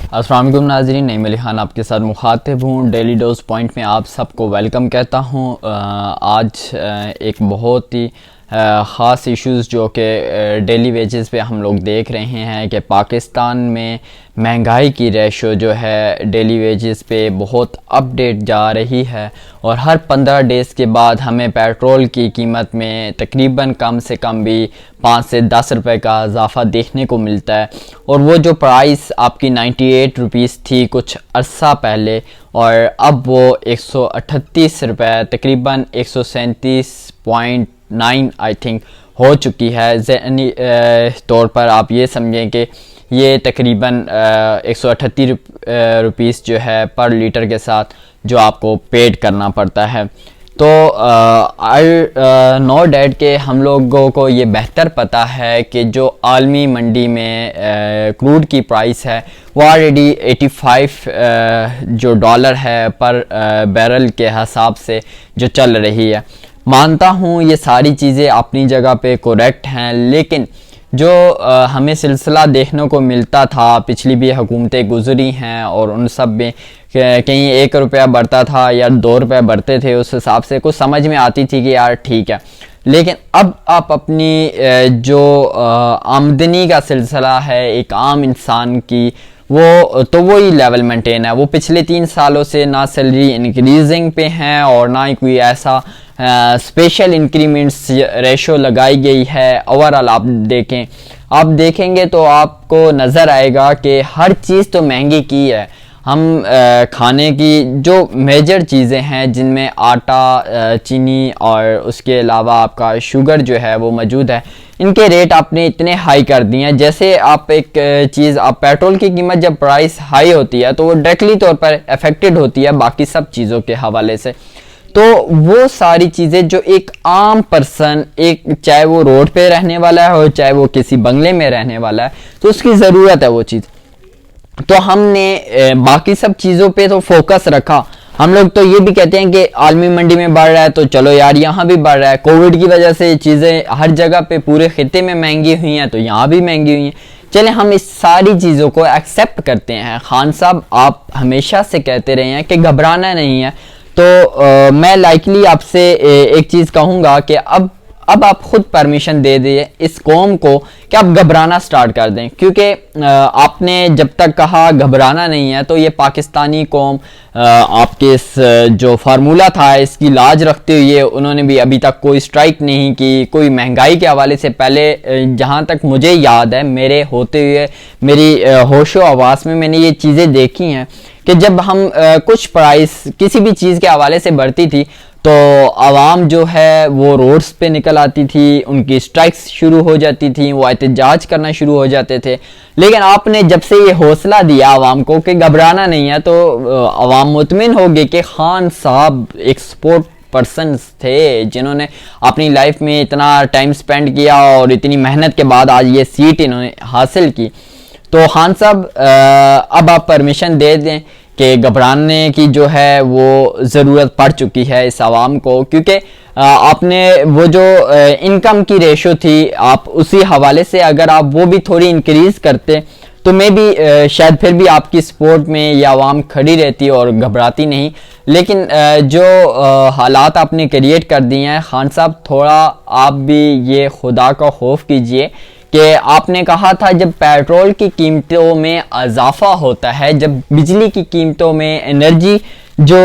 अस्सलाम वालेकुम नाज़रीन, नईम अली ख़ान आपके साथ मुखातिब हूँ। डेली डोज पॉइंट में आप सबको वेलकम कहता हूँ। आज एक बहुत ही ख़ास इश्यूज़ जो कि डेली वेजेस पे हम लोग देख रहे हैं कि पाकिस्तान में महंगाई की रेशो जो है डेली वेजेस पे बहुत अपडेट जा रही है और हर 15 डेज़ के बाद हमें पेट्रोल की कीमत में तकरीबन कम से कम भी 5 से 10 रुपए का इजाफ़ा देखने को मिलता है। और वो जो प्राइस आपकी 98 रुपीज़ थी कुछ अरसा पहले और अब वो 138 रुपये तकरीबन 137.9 आई थिंक हो चुकी है। ज़हनी तौर पर आप ये समझें कि ये तकरीबन 138 रुपीज़ जो है पर लीटर के साथ जो आपको पेड करना पड़ता है। तो आई नो डैट के हम लोगों को ये बेहतर पता है कि जो आलमी मंडी में क्रूड की प्राइस है वो ऑलरेडी 85 जो डॉलर है पर बैरल के हिसाब से जो चल रही है। मानता हूँ ये सारी चीज़ें अपनी जगह पे करेक्ट हैं, लेकिन जो हमें सिलसिला देखने को मिलता था, पिछली भी हुकूमतें गुजरी हैं और उन सब में कहीं 1 रुपया बढ़ता था या 2 रुपये बढ़ते थे, उस हिसाब से कुछ समझ में आती थी कि यार ठीक है। लेकिन अब आप अपनी जो आमदनी का सिलसिला है एक आम इंसान की, वही लेवल मेंटेन है। वो पिछले 3 सालों से ना सैलरी इंक्रीजिंग पे हैं और ना ही कोई ऐसा स्पेशल इंक्रीमेंट्स रेशो लगाई गई है। ओवरऑल आप देखेंगे तो आपको नज़र आएगा कि हर चीज़ तो महंगी की है। हम खाने की जो मेजर चीज़ें हैं जिनमें आटा, चीनी और उसके अलावा आपका शुगर जो है वो मौजूद है, इनके रेट आपने इतने हाई कर दिए हैं। जैसे आप एक चीज़, आप पेट्रोल की कीमत जब प्राइस हाई होती है तो वो डायरेक्टली तौर पर अफेक्टेड होती है बाकी सब चीज़ों के हवाले से। तो वो सारी चीज़ें जो एक आम पर्सन, एक चाहे वो रोड पे रहने वाला है और चाहे वो किसी बंगले में रहने वाला है, तो उसकी ज़रूरत है वो चीज़। तो हमने बाकी सब चीज़ों पे तो फोकस रखा। हम लोग तो ये भी कहते हैं कि आलमी मंडी में बढ़ रहा है तो चलो यार यहाँ भी बढ़ रहा है। कोविड की वजह से चीज़ें हर जगह पे पूरे खित्ते में महंगी हुई हैं तो यहाँ भी महंगी हुई हैं। चले हम इस सारी चीज़ों को एक्सेप्ट करते हैं। खान साहब आप हमेशा से कहते रहे हैं कि घबराना नहीं है, तो मैं लाइकली आपसे एक चीज़ कहूँगा कि अब आप खुद परमिशन दे दिए इस कौम को कि आप घबराना स्टार्ट कर दें, क्योंकि आपने जब तक कहा घबराना नहीं है तो ये पाकिस्तानी कौम आपके इस जो फार्मूला था इसकी लाज रखते हुए उन्होंने भी अभी तक कोई स्ट्राइक नहीं की। कोई महंगाई के हवाले से पहले जहाँ तक मुझे याद है, मेरे होते हुए मेरी होशो आवास में मैंने ये चीज़ें देखी हैं कि जब हम कुछ प्राइस किसी भी चीज़ के हवाले से बढ़ती थी तो आवाम जो है वो रोड्स पे निकल आती थी, उनकी स्ट्राइक्स शुरू हो जाती थी, वो एहतजाज करना शुरू हो जाते थे। लेकिन आपने जब से ये हौसला दिया आवाम को कि घबराना नहीं है, तो आवाम मुतमिन हो गई कि खान साहब एक स्पोर्ट पर्सन्स थे जिन्होंने अपनी लाइफ में इतना टाइम स्पेंड किया और इतनी मेहनत के बाद आज ये सीट इन्होंने हासिल की। तो खान साहब अब आप परमिशन दे दें कि घबराने की जो है वो ज़रूरत पड़ चुकी है इस आवाम को, क्योंकि आपने वो जो इनकम की रेशो थी आप उसी हवाले से अगर आप वो भी थोड़ी इंक्रीज़ करते तो मे भी शायद फिर भी आपकी सपोर्ट में ये आवाम खड़ी रहती और घबराती नहीं। लेकिन जो हालात आपने क्रिएट कर दिए हैं खान साहब, थोड़ा आप भी ये खुदा का खौफ कीजिए कि आपने कहा था जब पेट्रोल की कीमतों में इजाफा होता है, जब बिजली की कीमतों में, एनर्जी जो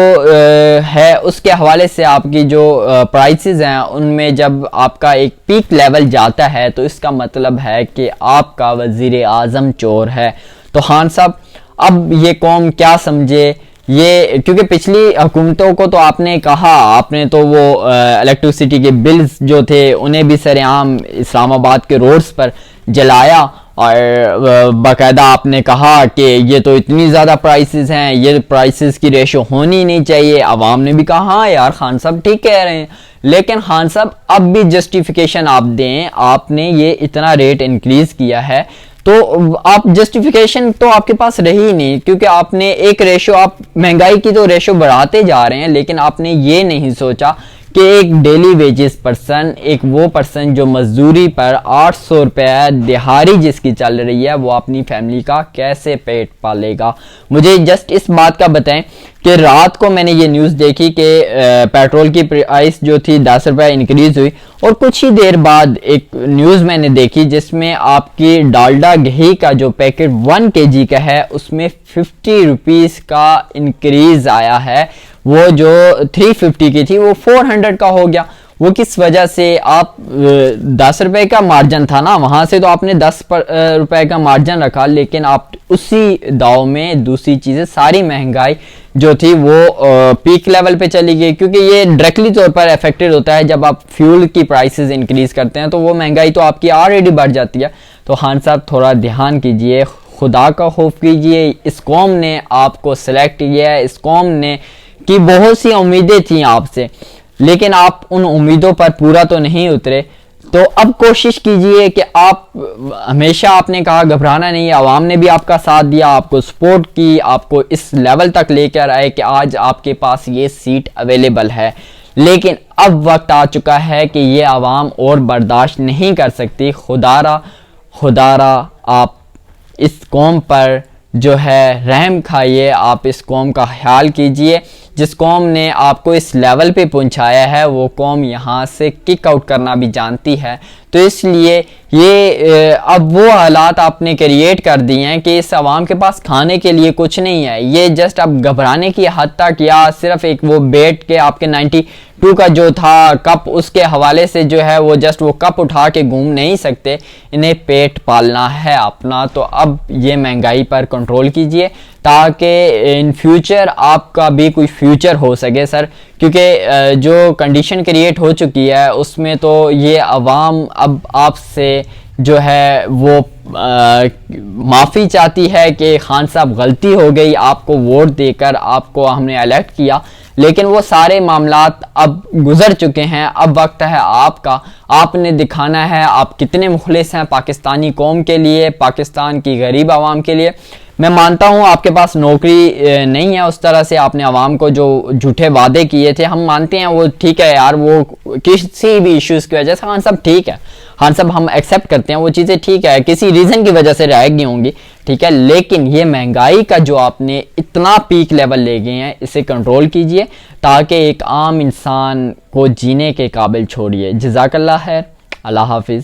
है उसके हवाले से आपकी जो प्राइसेस हैं उनमें जब आपका एक पीक लेवल जाता है तो इसका मतलब है कि आपका वज़ीर आज़म चोर है। तो खान साहब अब ये कौम क्या समझे ये, क्योंकि पिछली हुकूमतों को तो आपने कहा, आपने तो वो इलेक्ट्रिसिटी के बिल्स जो थे उन्हें भी सरेआम इस्लामाबाद के रोड्स पर जलाया और बाकायदा आपने कहा कि ये तो इतनी ज़्यादा प्राइसेस हैं, ये प्राइसेस की रेशो होनी नहीं चाहिए। आवाम ने भी कहा हाँ यार खान साहब ठीक कह रहे हैं, लेकिन खान साहब अब भी जस्टिफिकेशन आप दें, आपने ये इतना रेट इंक्रीज़ किया है तो आप जस्टिफिकेशन तो आपके पास रही नहीं, क्योंकि आपने एक रेशो, आप महंगाई की तो रेशो बढ़ाते जा रहे हैं लेकिन आपने ये नहीं सोचा कि एक डेली वेजेस पर्सन, एक वो पर्सन जो मजदूरी पर 800 रुपये दिहाड़ी जिसकी चल रही है, वो अपनी फैमिली का कैसे पेट पालेगा। मुझे जस्ट इस बात का बताएं कि रात को मैंने ये न्यूज़ देखी कि पेट्रोल की प्राइस जो थी 10 रुपये इंक्रीज हुई, और कुछ ही देर बाद एक न्यूज़ मैंने देखी जिसमें आपकी डालडा घी का जो पैकेट 1 kg का है उसमें 50 रुपीज़ का इंक्रीज आया है। वो जो 350 की थी वो 400 का हो गया। वो किस वजह से? आप 10 रुपए का मार्जिन था ना, वहां से तो आपने 10 रुपए का मार्जिन रखा, लेकिन आप उसी दाव में दूसरी चीजें सारी महंगाई जो थी वो पीक लेवल पे चली गई, क्योंकि ये डायरेक्टली तौर पर अफेक्टेड होता है। जब आप फ्यूल की प्राइसेस इंक्रीज करते हैं तो वो महंगाई तो आपकी ऑलरेडी बढ़ जाती है। तो खान साहब थोड़ा ध्यान कीजिए, खुदा का खौफ कीजिए। इस कौम ने आपको सिलेक्ट किया है, इस कौम ने की बहुत सी उम्मीदें थी आपसे, लेकिन आप उन उम्मीदों पर पूरा तो नहीं उतरे। तो अब कोशिश कीजिए कि आप, हमेशा आपने कहा घबराना नहीं, आवाम ने भी आपका साथ दिया, आपको सपोर्ट की, आपको इस लेवल तक लेकर आए कि आज आपके पास ये सीट अवेलेबल है। लेकिन अब वक्त आ चुका है कि ये आवाम और बर्दाश्त नहीं कर सकती। खुदारा आप इस कौम पर जो है रहम खाइए, आप इस कौम का ख्याल कीजिए। जिस कौम ने आपको इस लेवल पे पहुंचाया है वो कौम यहाँ से किक आउट करना भी जानती है। तो इसलिए ये अब वो हालात आपने क्रिएट कर दिए हैं कि इस आवाम के पास खाने के लिए कुछ नहीं है। ये जस्ट अब घबराने की हद तक, या सिर्फ एक वो बैठ के आपके 92 का जो था कप, उसके हवाले से जो है वो जस्ट वो कप उठा के घूम नहीं सकते। इन्हें पेट पालना है अपना। तो अब ये महंगाई पर कंट्रोल कीजिए ताकि इन फ्यूचर आपका भी कोई फ्यूचर हो सके सर, क्योंकि जो कंडीशन क्रिएट हो चुकी है उसमें तो ये अवाम अब आपसे जो है वो माफ़ी चाहती है कि खान साहब गलती हो गई, आपको वोट देकर आपको हमने इलेक्ट किया, लेकिन वो सारे मामलात अब गुजर चुके हैं। अब वक्त है आपका, आपने दिखाना है आप कितने मुखलिस हैं पाकिस्तानी कौम के लिए, पाकिस्तान की गरीब आवाम के लिए। मैं मानता हूं आपके पास नौकरी नहीं है उस तरह से, आपने आवाम को जो झूठे वादे किए थे, हम मानते हैं वो ठीक है यार, वो किसी भी इश्यूज़ की वजह से खान साहब ठीक है, खान साहब हम एक्सेप्ट करते हैं वो चीज़ें ठीक है, किसी रीज़न की वजह से रह गई होंगी, ठीक है। लेकिन ये महंगाई का जो आपने इतना पीक लेवल ले गए हैं, इसे कंट्रोल कीजिए ताकि एक आम इंसान को जीने के काबिल छोड़िए। जज़ाकल्लाह खैर, अल्लाह हाफिज़।